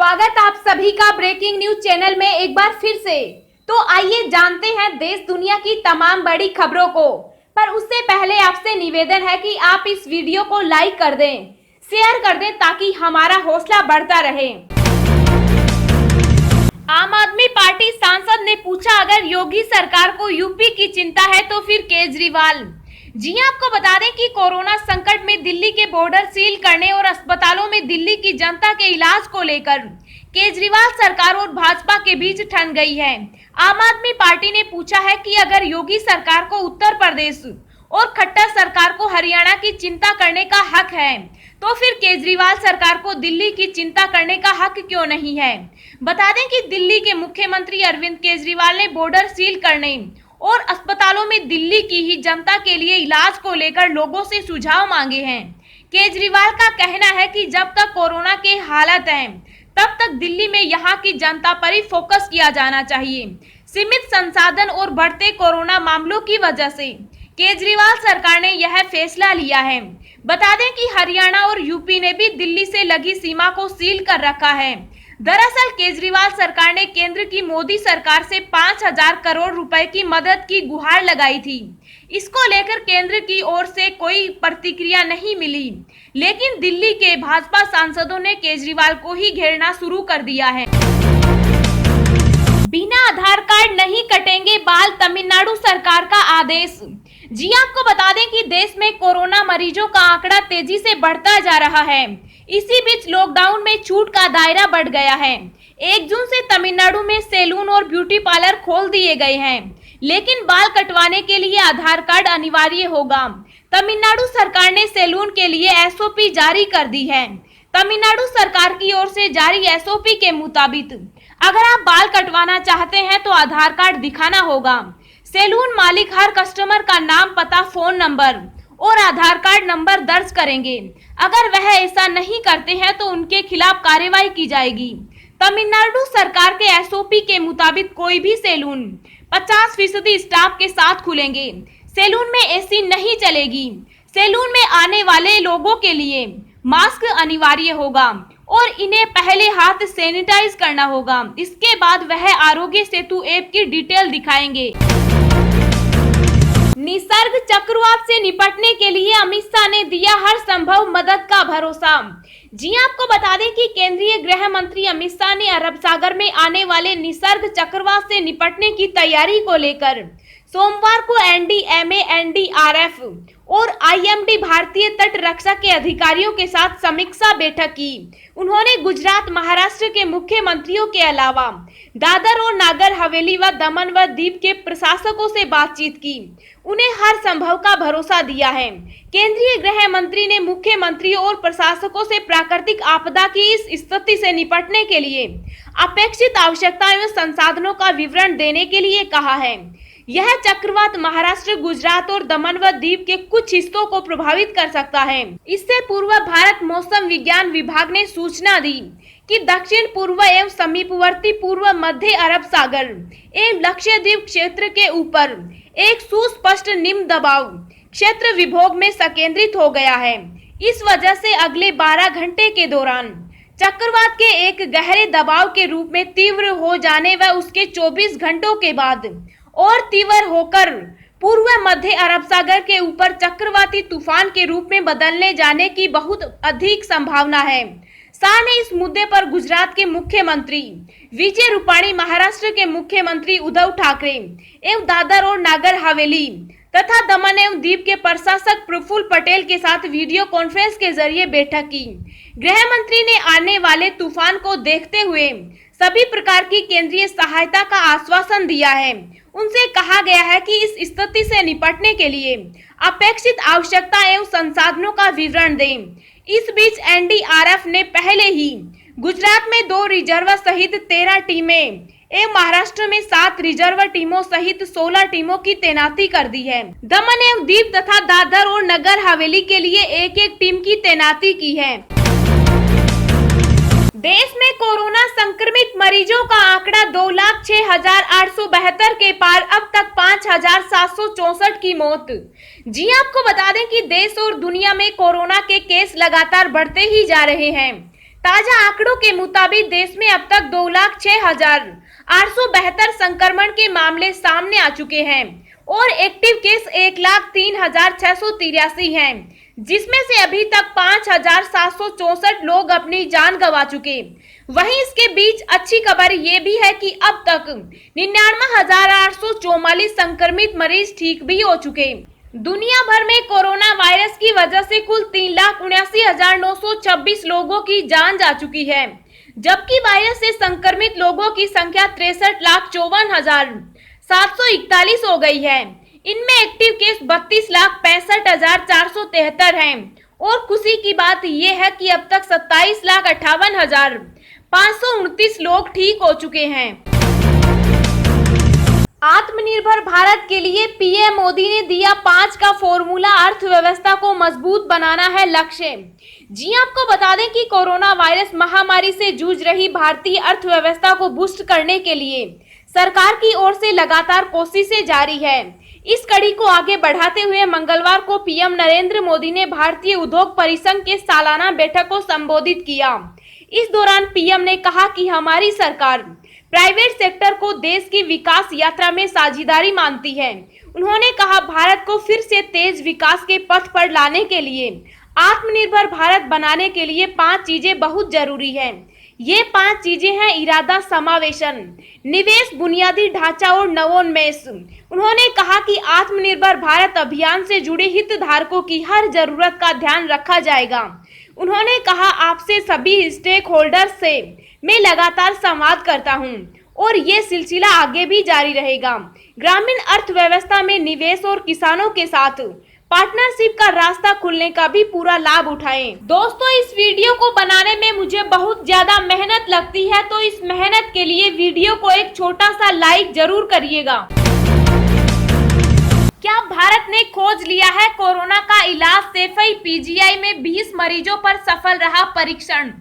स्वागत आप सभी का ब्रेकिंग न्यूज चैनल में एक बार फिर से। तो आइए जानते हैं देश दुनिया की तमाम बड़ी खबरों को। पर उससे पहले आपसे निवेदन है कि आप इस वीडियो को लाइक कर दें, शेयर कर दें ताकि हमारा हौसला बढ़ता रहे। आम आदमी पार्टी सांसद ने पूछा, अगर योगी सरकार को यूपी की चिंता है तो फिर केजरीवाल। जी आपको बता दें कि कोरोना संकट में दिल्ली के बॉर्डर सील करने और अस्पतालों में दिल्ली की जनता के इलाज को लेकर केजरीवाल सरकार और भाजपा के बीच ठन गई है। आम आदमी पार्टी ने पूछा है कि अगर योगी सरकार को उत्तर प्रदेश और खट्टर सरकार को हरियाणा की चिंता करने का हक है तो फिर केजरीवाल सरकार को दिल्ली की चिंता करने का हक क्यों नहीं है। बता दें कि दिल्ली के मुख्यमंत्री अरविंद केजरीवाल ने बॉर्डर सील करने और अस्पतालों में दिल्ली की ही जनता के लिए इलाज को लेकर लोगों से सुझाव मांगे हैं। केजरीवाल का कहना है कि जब तक कोरोना के हालात हैं तब तक दिल्ली में यहां की जनता पर ही फोकस किया जाना चाहिए। सीमित संसाधन और बढ़ते कोरोना मामलों की वजह से केजरीवाल सरकार ने यह फैसला लिया है। बता दें कि हरियाणा और यूपी ने भी दिल्ली से लगी सीमा को सील कर रखा है। दरअसल केजरीवाल सरकार ने केंद्र की मोदी सरकार से 5,000 करोड़ रुपए की मदद की गुहार लगाई थी। इसको लेकर केंद्र की ओर से कोई प्रतिक्रिया नहीं मिली, लेकिन दिल्ली के भाजपा सांसदों ने केजरीवाल को ही घेरना शुरू कर दिया है। बिना आधार कार्ड नहीं कटेंगे बाल, तमिलनाडु सरकार का आदेश। जी आपको बता दें कि देश में कोरोना मरीजों का आंकड़ा तेजी से बढ़ता जा रहा है। इसी बीच लॉकडाउन में छूट का दायरा बढ़ गया है। 1 जून से तमिलनाडु में सैलून और ब्यूटी पार्लर खोल दिए गए हैं, लेकिन बाल कटवाने के लिए आधार कार्ड अनिवार्य होगा। तमिलनाडु सरकार ने सैलून के लिए एसओपी जारी कर दी है। तमिलनाडु सरकार की ओर से जारी एसओपी के मुताबिक अगर आप बाल कटवाना चाहते हैं तो आधार कार्ड दिखाना होगा। सैलून मालिक हर कस्टमर का नाम, पता, फोन नंबर और आधार कार्ड नंबर दर्ज करेंगे। अगर वह ऐसा नहीं करते हैं तो उनके खिलाफ कार्रवाई की जाएगी। तमिलनाडु सरकार के एसओपी के मुताबिक कोई भी सैलून 50% स्टाफ के साथ खुलेंगे। सैलून में एसी नहीं चलेगी। सैलून में आने वाले लोगों के लिए मास्क अनिवार्य होगा और इन्हें पहले हाथ सैनिटाइज करना होगा। इसके बाद वह आरोग्य सेतु ऐप की डिटेल दिखाएंगे। निसर्ग चक्रवात से निपटने के लिए अमित शाह ने दिया हर संभव मदद का भरोसा। जी आपको बता दें कि केंद्रीय गृह मंत्री अमित शाह ने अरब सागर में आने वाले निसर्ग चक्रवात से निपटने की तैयारी को लेकर सोमवार को एनडीएमए, एनडीआरएफ और आईएमडी भारतीय तट रक्षा के अधिकारियों के साथ समीक्षा बैठक की। उन्होंने गुजरात, महाराष्ट्र के मुख्यमंत्रियों के अलावा दादर और नागर हवेली व दमन व दीव के प्रशासकों से बातचीत की। उन्हें हर संभव का भरोसा दिया है। केंद्रीय गृह मंत्री ने मुख्यमंत्रियों और प्रशासकों से प्राकृतिक आपदा की इस स्थिति से निपटने के लिए अपेक्षित आवश्यकताओं व संसाधनों का विवरण देने के लिए कहा है। यह चक्रवात महाराष्ट्र, गुजरात और दमन व दीव के कुछ हिस्सों को प्रभावित कर सकता है। इससे पूर्व भारत मौसम विज्ञान विभाग ने सूचना दी कि दक्षिण पूर्व एवं समीपवर्ती पूर्व मध्य अरब सागर एवं लक्षद्वीप क्षेत्र के ऊपर एक सुस्पष्ट निम्न दबाव क्षेत्र विभोग में संकेंद्रित हो गया है। इस वजह से अगले 12 घंटे के दौरान चक्रवात के एक गहरे दबाव के रूप में तीव्र हो जाने व उसके 24 घंटों के बाद और तीव्र होकर पूर्व मध्य अरब सागर के ऊपर चक्रवाती तूफान के रूप में बदलने जाने की बहुत अधिक संभावना है। शाह ने इस मुद्दे पर गुजरात के मुख्यमंत्री विजय रूपाणी, महाराष्ट्र के मुख्यमंत्री उद्धव ठाकरे एवं दादर और नागर हवेली तथा दमन एवं दीव के प्रशासक प्रफुल्ल पटेल के साथ वीडियो कॉन्फ्रेंस के जरिए बैठक की। गृह मंत्री ने आने वाले तूफान को देखते हुए सभी प्रकार की केंद्रीय सहायता का आश्वासन दिया है। उनसे कहा गया है कि इस स्थिति से निपटने के लिए अपेक्षित आवश्यकता एवं संसाधनों का विवरण दें। इस बीच एनडीआरएफ ने पहले ही गुजरात में 2 रिजर्व सहित 13 टीमें एवं महाराष्ट्र में 7 रिजर्व टीमों सहित 16 टीमों की तैनाती कर दी है। दमन एवं दीव तथा दादर और नगर हवेली के लिए एक टीम की तैनाती की है। देश में कोरोना संक्रमित मरीजों का आंकड़ा 2,06,872 के पार, अब तक 5,764 की मौत। जी आपको बता दें कि देश और दुनिया में कोरोना के केस लगातार बढ़ते ही जा रहे हैं। ताजा आंकड़ों के मुताबिक देश में अब तक 2,06,872 संक्रमण के मामले सामने आ चुके हैं और एक्टिव केस 1,03,683 हैं, जिसमें से अभी तक 5,764 लोग अपनी जान गंवा चुके। वहीं इसके बीच अच्छी खबर ये भी है कि अब तक 99,844 संक्रमित मरीज ठीक भी हो चुके। दुनिया भर में कोरोना वायरस की वजह से कुल 3,79,926 लोगों की जान जा चुकी है, जबकि वायरस से संक्रमित लोगों की संख्या 63,54,741 हो गई है। इनमें एक्टिव केस 32,65,473 हैं और खुशी की बात यह है कि अब तक 27,58,529 लोग ठीक हो चुके हैं। आत्मनिर्भर भारत के लिए पीएम मोदी ने दिया 5 का फॉर्मूला, अर्थव्यवस्था को मजबूत बनाना है लक्ष्य। जी आपको बता दें कि कोरोना वायरस महामारी से जूझ रही भारतीय अर्थव्यवस्था को बूस्ट करने के लिए सरकार की ओर से लगातार कोशिशें जारी है। इस कड़ी को आगे बढ़ाते हुए मंगलवार को पीएम नरेंद्र मोदी ने भारतीय उद्योग परिसंघ के सालाना बैठक को संबोधित किया। इस दौरान पीएम ने कहा कि हमारी सरकार प्राइवेट सेक्टर को देश की विकास यात्रा में साझेदारी मानती है। उन्होंने कहा, भारत को फिर से तेज विकास के पथ पर लाने के लिए आत्मनिर्भर भारत बनाने के लिए 5 चीजें बहुत जरूरी हैं। ये 5 चीजें हैं इरादा, समावेशन, निवेश, बुनियादी ढांचा और नवोन्मेष। उन्होंने कहा कि आत्मनिर्भर भारत अभियान से जुड़े हितधारकों की हर जरूरत का ध्यान रखा जाएगा। उन्होंने कहा, आपसे सभी स्टेक होल्डर्स से मैं लगातार संवाद करता हूं और ये सिलसिला आगे भी जारी रहेगा। ग्रामीण अर्थव्यवस्था में निवेश और किसानों के साथ पार्टनरशिप का रास्ता खुलने का भी पूरा लाभ उठाएं। दोस्तों, इस वीडियो को बनाने में मुझे बहुत ज्यादा मेहनत लगती है, तो इस मेहनत के लिए वीडियो को एक छोटा सा लाइक जरूर करिएगा। क्या भारत ने खोज लिया है कोरोना का इलाज? सैफई पीजीआई में 20 मरीजों पर सफल रहा परीक्षण।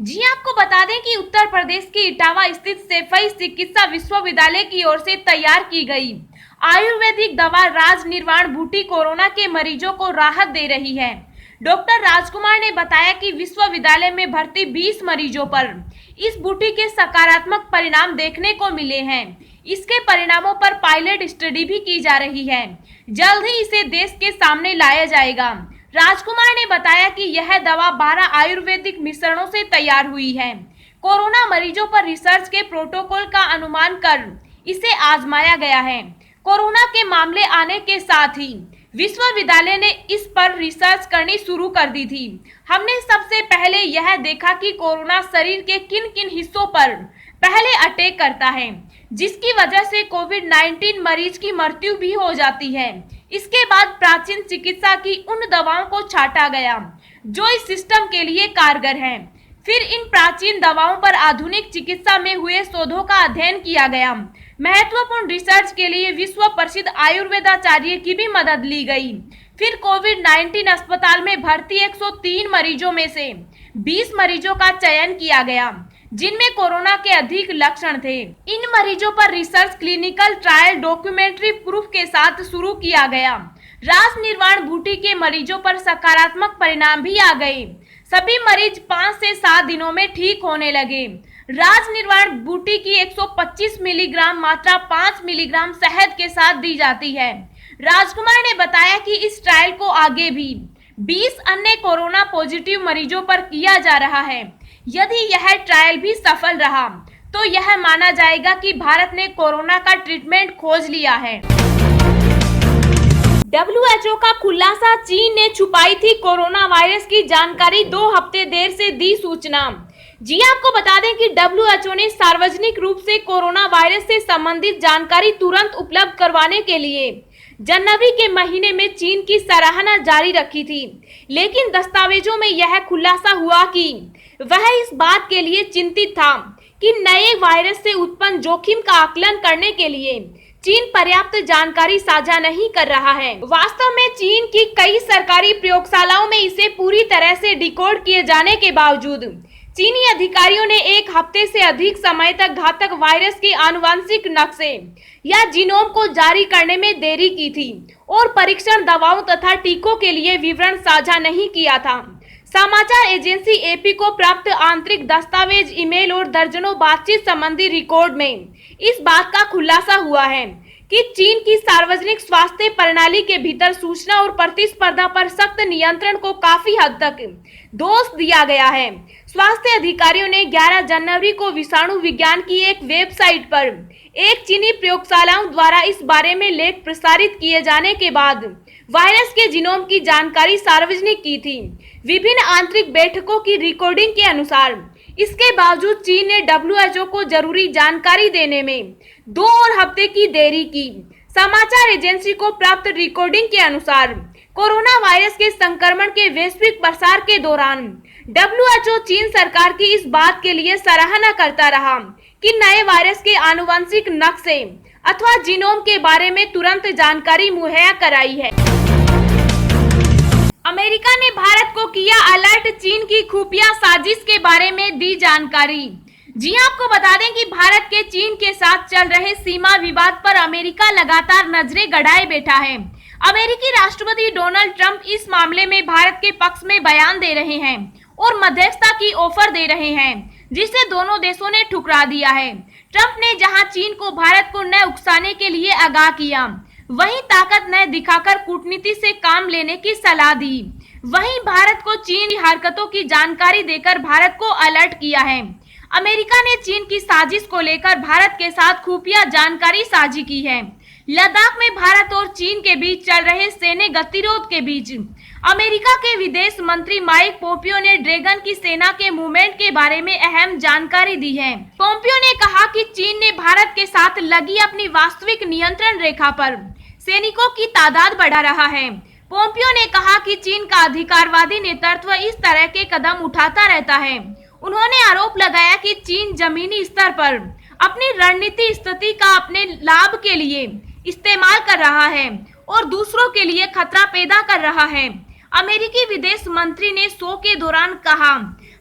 जी आपको बता दें कि उत्तर प्रदेश के इटावा स्थित सैफई चिकित्सा विश्वविद्यालय की ओर से तैयार की गई आयुर्वेदिक दवा राजनिर्वाण बूटी कोरोना के मरीजों को राहत दे रही है। डॉक्टर राजकुमार ने बताया कि विश्वविद्यालय में भर्ती 20 मरीजों पर इस बूटी के सकारात्मक परिणाम देखने को मिले हैं। इसके परिणामों पर पायलट स्टडी भी की जा रही है। जल्द ही इसे देश के सामने लाया जाएगा। राजकुमार ने बताया कि यह दवा 12 आयुर्वेदिक मिश्रणों से तैयार हुई है। कोरोना मरीजों पर रिसर्च के प्रोटोकॉल का अनुमान कर इसे आजमाया गया है। कोरोना के मामले आने के साथ ही विश्वविद्यालय ने इस पर रिसर्च करनी शुरू कर दी थी। हमने सबसे पहले यह देखा कि कोरोना शरीर के किन किन हिस्सों पर पहले अटैक करता है, जिसकी वजह से कोविड-19 मरीज की मृत्यु भी हो जाती है। इसके बाद प्राचीन चिकित्सा की उन दवाओं को छांटा गया जो इस सिस्टम के लिए कारगर हैं। फिर इन प्राचीन दवाओं पर आधुनिक चिकित्सा में हुए शोधों का अध्ययन किया गया। महत्वपूर्ण रिसर्च के लिए विश्व प्रसिद्ध आयुर्वेदाचार्य की भी मदद ली गई। फिर कोविड-19 अस्पताल में भर्ती 103 मरीजों में से 20 मरीजों का चयन किया गया, जिनमें कोरोना के अधिक लक्षण थे। इन मरीजों पर research clinical trial documentary proof के साथ शुरू किया गया। राजनिर्वाण बूटी के मरीजों पर सकारात्मक परिणाम भी आ गए। सभी मरीज 5 से 7 दिनों में ठीक होने लगे। राजनिर्वाण बूटी की 125 मिलीग्राम मात्रा 5 मिलीग्राम शहद के साथ दी जाती है। राजकुमार ने बताया कि इस ट्रायल को आगे भी 20 अन्य कोरोना पॉजिटिव मरीजों पर किया जा रहा है। यदि यह ट्रायल भी सफल रहा तो यह माना जाएगा कि भारत ने कोरोना का ट्रीटमेंट खोज लिया है। WHO का खुलासा, चीन ने छुपाई थी कोरोना वायरस की जानकारी, 2 हफ्ते देर से दी सूचना। जी आपको बता दें कि WHO ने सार्वजनिक रूप से कोरोना वायरस से संबंधित जानकारी तुरंत उपलब्ध करवाने के लिए जनवरी के महीने में चीन की सराहना जारी रखी थी, लेकिन दस्तावेजों में यह खुलासा हुआ कि वह इस बात के लिए चिंतित था कि नए वायरस से उत्पन्न जोखिम का आकलन करने के लिए चीन पर्याप्त जानकारी साझा नहीं कर रहा है। वास्तव में चीन की कई सरकारी प्रयोगशालाओं में इसे पूरी तरह से डिकोड किए जाने के बावजूद चीनी अधिकारियों ने 1 हफ्ते से अधिक समय तक घातक वायरस के आनुवंशिक नक्शे या जीनोम को जारी करने में देरी की थी और परीक्षण दवाओं तथा टीकों के लिए विवरण साझा नहीं किया था। समाचार एजेंसी एपी को प्राप्त आंतरिक दस्तावेज, ईमेल और दर्जनों बातचीत संबंधी रिकॉर्ड में इस बात का खुलासा हुआ है कि चीन की सार्वजनिक स्वास्थ्य प्रणाली के भीतर सूचना और प्रतिस्पर्धा पर सख्त नियंत्रण को काफी हद तक दोष दिया गया है। स्वास्थ्य अधिकारियों ने 11 जनवरी को विषाणु विज्ञान की एक वेबसाइट पर एक चीनी प्रयोगशालाओं द्वारा इस बारे में लेख प्रसारित किए जाने के बाद वायरस के जीनोम की जानकारी सार्वजनिक की थी। विभिन्न आंतरिक बैठकों की रिकॉर्डिंग के अनुसार इसके बावजूद चीन ने WHO को जरूरी जानकारी देने में 2 और हफ्ते की देरी की। समाचार एजेंसी को प्राप्त रिकॉर्डिंग के अनुसार कोरोना वायरस के संक्रमण के वैश्विक प्रसार के दौरान WHO चीन सरकार की इस बात के लिए सराहना करता रहा कि नए वायरस के आनुवंशिक नक्शे अथवा जीनोम के बारे में तुरंत जानकारी मुहैया कराई है। अमेरिका ने भारत को किया अलर्ट, चीन की खुफिया साजिश के बारे में दी जानकारी। जी आपको बता दें कि भारत के चीन के साथ चल रहे सीमा विवाद पर अमेरिका लगातार नजरें गड़ाए बैठा है। अमेरिकी राष्ट्रपति डोनाल्ड ट्रंप इस मामले में भारत के पक्ष में बयान दे रहे हैं और मध्यस्थता की ऑफर दे रहे हैं, जिसे दोनों देशों ने ठुकरा दिया है। ट्रंप ने जहां चीन को भारत को न उकसाने के लिए आगाह किया, वहीं ताकत न दिखाकर कूटनीति से काम लेने की सलाह दी। वहीं भारत को चीन की हरकतों की जानकारी देकर भारत को अलर्ट किया है। अमेरिका ने चीन की साजिश को लेकर भारत के साथ खुफिया जानकारी साझी की है। लद्दाख में भारत और चीन के बीच चल रहे सैन्य गतिरोध के बीच अमेरिका के विदेश मंत्री माइक पोम्पियो ने ड्रैगन की सेना के मूवमेंट के बारे में अहम जानकारी दी है। पोम्पियो ने कहा कि चीन ने भारत के साथ लगी अपनी वास्तविक नियंत्रण रेखा पर सैनिकों की तादाद बढ़ा रहा है। पोम्पियो ने कहा कि चीन का अधिकारवादी नेतृत्व इस तरह के कदम उठाता रहता है। उन्होंने आरोप लगाया कि चीन जमीनी स्तर पर अपनी रणनीति स्थिति का अपने लाभ के लिए इस्तेमाल कर रहा है और दूसरों के लिए खतरा पैदा कर रहा है। अमेरिकी विदेश मंत्री ने शो के दौरान कहा,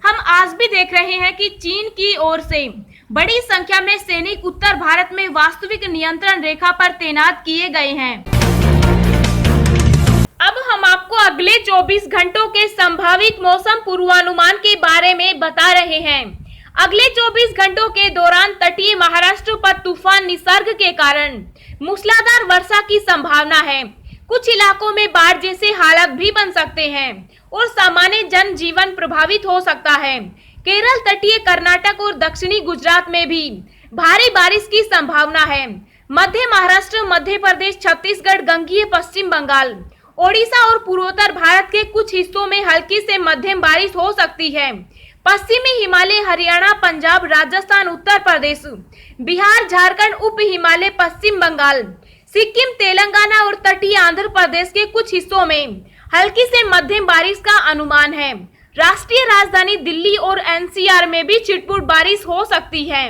हम आज भी देख रहे हैं कि चीन की ओर से बड़ी संख्या में सैनिक उत्तर भारत में वास्तविक नियंत्रण रेखा पर तैनात किए गए हैं। अब हम आपको अगले 24 घंटों के संभावित मौसम पूर्वानुमान के बारे में बता रहे हैं। अगले 24 घंटों के दौरान तटीय महाराष्ट्र पर तूफान निसर्ग के कारण मूसलाधार वर्षा की संभावना है। कुछ इलाकों में बाढ़ जैसे हालात भी बन सकते हैं और सामान्य जनजीवन प्रभावित हो सकता है। केरल, तटीय कर्नाटक और दक्षिणी गुजरात में भी भारी बारिश की संभावना है। मध्य महाराष्ट्र, मध्य प्रदेश, छत्तीसगढ़, गंगीय पश्चिम बंगाल, ओडिशा और पूर्वोत्तर भारत के कुछ हिस्सों में हल्की से मध्यम बारिश हो सकती है। पश्चिमी हिमालय, हरियाणा, पंजाब, राजस्थान, उत्तर प्रदेश, बिहार, झारखंड, उप हिमालय, पश्चिम बंगाल, सिक्किम, तेलंगाना और तटीय आंध्र प्रदेश के कुछ हिस्सों में हल्की से मध्यम बारिश का अनुमान है। राष्ट्रीय राजधानी दिल्ली और NCR में भी छिटपुट बारिश हो सकती है।